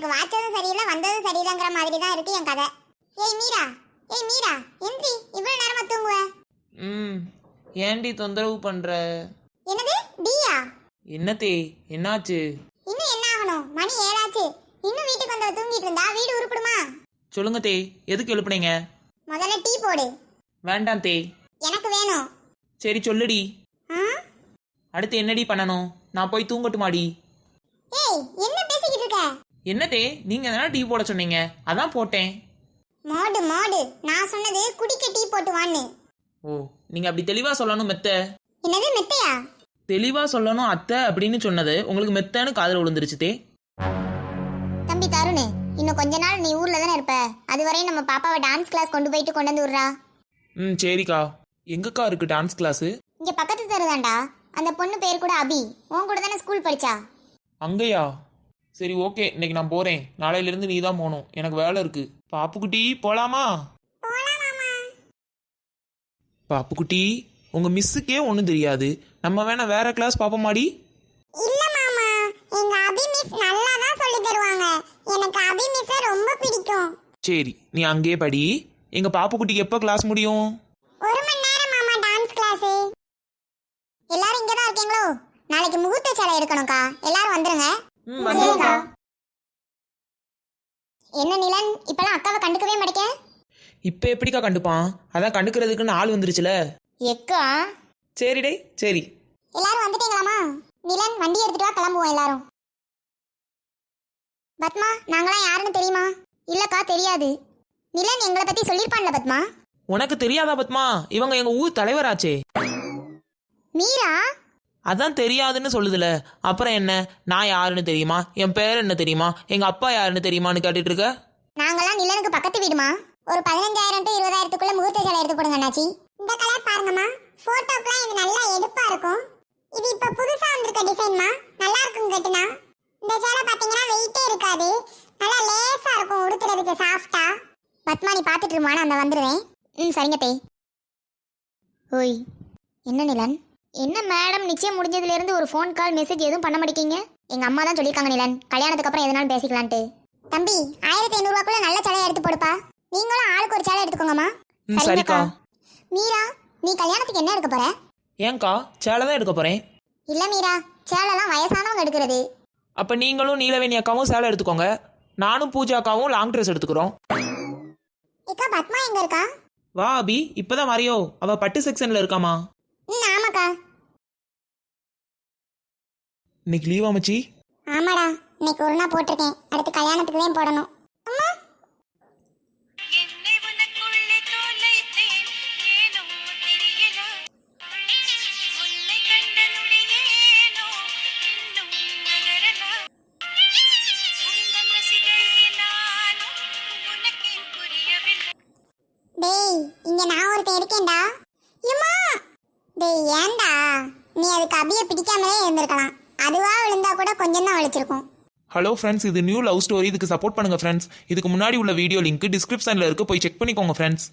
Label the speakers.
Speaker 1: எனக்கு வாச்சதும் சரியில்லை வந்ததும் சரியில்லைங்கிற மாதிரி தான் இருக்கு என் கதை. ஏய் மீரா, ஏய் மீரா, எந்திரி, இவ்வளவு நேரமா தூங்குவ?
Speaker 2: ஏண்டி தொந்தரவு பண்ற?
Speaker 1: என்னது டியா?
Speaker 2: என்னத்தே என்னாச்சு?
Speaker 1: இன்னும் என்ன ஆகணும், மணி 7 ஆச்சு. இன்னும் வீட்டுக்கு வந்தவ தூங்கிட்டு இருந்தா வீடு உருப்படுமா?
Speaker 2: சொல்லுங்க தே, எதுக்கு எழுப்புனீங்க?
Speaker 1: முதல்ல டீ போடு.
Speaker 2: வேண்டாம் தே.
Speaker 1: எனக்கு வேணும்.
Speaker 2: சரி சொல்லுடி. அடுத்து என்னடி பண்ணணும்? நான் போய் தூங்கட்டுமாடி?
Speaker 1: ஏய் என்ன பேசிக்கிட்டு இருக்க?
Speaker 2: என்னதே, நீங்க தானே டீ போட சொன்னீங்க, அதான் போட்டேன்.
Speaker 1: மோடு மோடு, நான் சொன்னது குடிக்க டீ போட்டு வான்னு.
Speaker 2: ஓ, நீங்க அப்படி தெளிவா சொல்லணும் மெத்த.
Speaker 1: என்னது மெத்தையா?
Speaker 2: தெளிவா சொல்லணும் அத்தை அப்படின்னு சொன்னது உங்களுக்கு மெத்தன்னு காதுல விழுந்துருச்சு தே.
Speaker 1: தம்பி தருண், இன்னும் கொஞ்ச நாள் நீ ஊர்ல தானே இருப்ப. அதுவரையும் நம்ம பாப்பாவை டான்ஸ் கிளாஸ் கொண்டு வந்து விடுறா.
Speaker 2: சரிக்கா. எங்கக்கா இருக்கு டான்ஸ் கிளாஸ்?
Speaker 1: இங்க பக்கத்து தெருதான்டா. அந்த பொண்ணு பேர் கூட அபி, உன் கூட தானே ஸ்கூல் படிச்சா.
Speaker 2: அங்கயா? சரி ஓகே, இன்னைக்கு நான் போறேன். நாளையில இருந்து நீ தான் போகணும், எனக்கு வேலை இருக்கு. பாப்புக்குட்டி போலாமா? பாப்புக்குட்டி, உங்க மிஸ்ஸுக்கே ஒன்றும் தெரியாது, நம்ம வேணா வேற கிளாஸ் பாப்போமாடி?
Speaker 1: இல்ல மாமா, எங்க அபி மிஸ் நல்லா தான் சொல்லி தருவாங்க. எனக்கு அபி மிஸ் ரொம்ப பிடிக்கும்.
Speaker 2: சரி, நீ அங்கேயே படி. எங்க பாப்புக்குட்டிக்கு எப்போ கிளாஸ் முடியும்?
Speaker 1: 1 மணி நேரம் மாமா டான்ஸ் கிளாஸ். எல்லாரும் இங்க தான் இருக்கீங்களோ? நாளைக்கு முகூர்த்த சேலை எடுக்கணும்க்கா, எல்லாரும் வந்துருங்க.
Speaker 2: வந்துருக்கா.
Speaker 1: என்ன நிலன், இப்பெல்லாம் அக்காவை கண்டுக்கவே மாட்டேங்க.
Speaker 2: இப்போ எப்படிக்கா கண்டுப்பான்? அதான் கண்டுக்கிறதுக்குன்னு ஆள் வந்துருச்சுல.
Speaker 1: எக்கா.
Speaker 2: சரிடே சரி.
Speaker 1: எல்லாரும் வந்துட்டீங்களாமா? நிலன் வண்டி எடுத்துட்டு வா, கிளம்புவோம் எல்லாரும். பத்மா, நாங்களாம் யாருன்னு தெரியுமா? இல்லக்கா தெரியாது. நிலன் எங்களை பத்தி சொல்லிருப்பான்ல பத்மா.
Speaker 2: உனக்கு தெரியாதா பத்மா? இவங்க எங்க ஊர் தலைவராச்சே.
Speaker 1: மீரா?
Speaker 2: அதான் தெரியாதுன்னு சொல்லுதுல, அப்புறம் என்ன? நான் யாருன்னு தெரியுமா? என் பேர் என்ன தெரியுமா? எங்க அப்பா யாருன்னு தெரியுமான்னு கேட்டுட்டு இருக்க?
Speaker 1: நாங்களாம் நிலனுக்கு பக்கத்து வீடுமா. ஒரு 15,000 to 20,000க்குள்ள முகூர்த்த சேலை எடுத்து போடுங்க அண்ணாச்சி. இந்த கலர் பாருங்கம்மா, போட்டோக்குலாம் இது நல்லா எடுப்பா இருக்கும். இது இப்ப புதுசா வந்திருக்க டிசைன்மா, நல்லா இருக்கும் கட்டுனா. இந்த சேலை பாத்தீங்கன்னா வெயிட்டே இருக்காது, நல்லா லேசா இருக்கும் உடுத்துறதுக்கு, சாஃப்டா. பத்மா நீ பாத்துட்டு இருமா, நான் அந்த வந்துடுவேன். சரிங்க தே. ஓய் என்ன நிலன், என்ன மேடம் நிச்சயம் முடிஞ்சதுல இருந்து ஒரு ஃபோன் கால் மெசேஜ் எதுவும் பண்ண மாட்டேங்க? எங்க அம்மா தான் சொல்லியிருக்காங்க நிலன், கல்யாணத்துக்கு அப்புறம் எதனாலும் பேசிக்கலான்ட்டு. தம்பி 1500 ரூபாய்க்குள்ள நல்ல சேலை எடுத்து போடுப்பா. நீங்களும் ஆளுக்கு ஒரு சேலை எடுத்துக்கோங்கம்மா.
Speaker 2: சரிக்கா.
Speaker 1: மீரா, நீ கல்யாணத்துக்கு என்ன எடுக்க போற?
Speaker 2: ஏன்க்கா, சேலை தான் எடுக்க போறேன்.
Speaker 1: இல்ல மீரா, சேலைலாம் வயசானவங்க எடுக்கிறது.
Speaker 2: அப்ப நீங்களும் நீலவேணி அக்காவும் சேலை எடுத்துக்கோங்க, நானும் பூஜா அக்காவும் லாங் ட்ரெஸ் எடுத்துக்கிறோம்.
Speaker 1: ஏக்கா பத்மா எங்க இருக்கா?
Speaker 2: வா அபி, இப்பதான் வரையோ, அவ பட்டு செக்ஷன்ல இருக்காமா.
Speaker 1: ஆமாக்கா.
Speaker 2: இன்னைக்கு லீவா மச்சி?
Speaker 1: ஆமாடா, இன்னைக்கு ஒரு நாள் போட்டிருக்கேன், அடுத்து கல்யாணத்துக்கு தான் போடணும். அம்மா டேய், இங்க நான் ஒருத்தன் இருக்கேன்டா. ஏம்மா டேய், ஏன்டா நீ அதுக்கு அபியை பிடிக்காமலே இருந்திருக்கலாம். அதுவா விழுந்தா கூட கொஞ்சம் தான் வலிச்சிருக்கும்.
Speaker 2: ஹலோ ஃப்ரெண்ட்ஸ், இது நியூ லவ் ஸ்டோரி. இதுக்கு சப்போர்ட் பண்ணுங்க ஃப்ரெண்ட்ஸ். இதுக்கு முன்னாடி உள்ள வீடியோ லிங்க் டிஸ்கிரிப்ஷன்ல இருக்கு, போய் செக் பண்ணிக்கோங்க ஃப்ரெண்ட்ஸ்.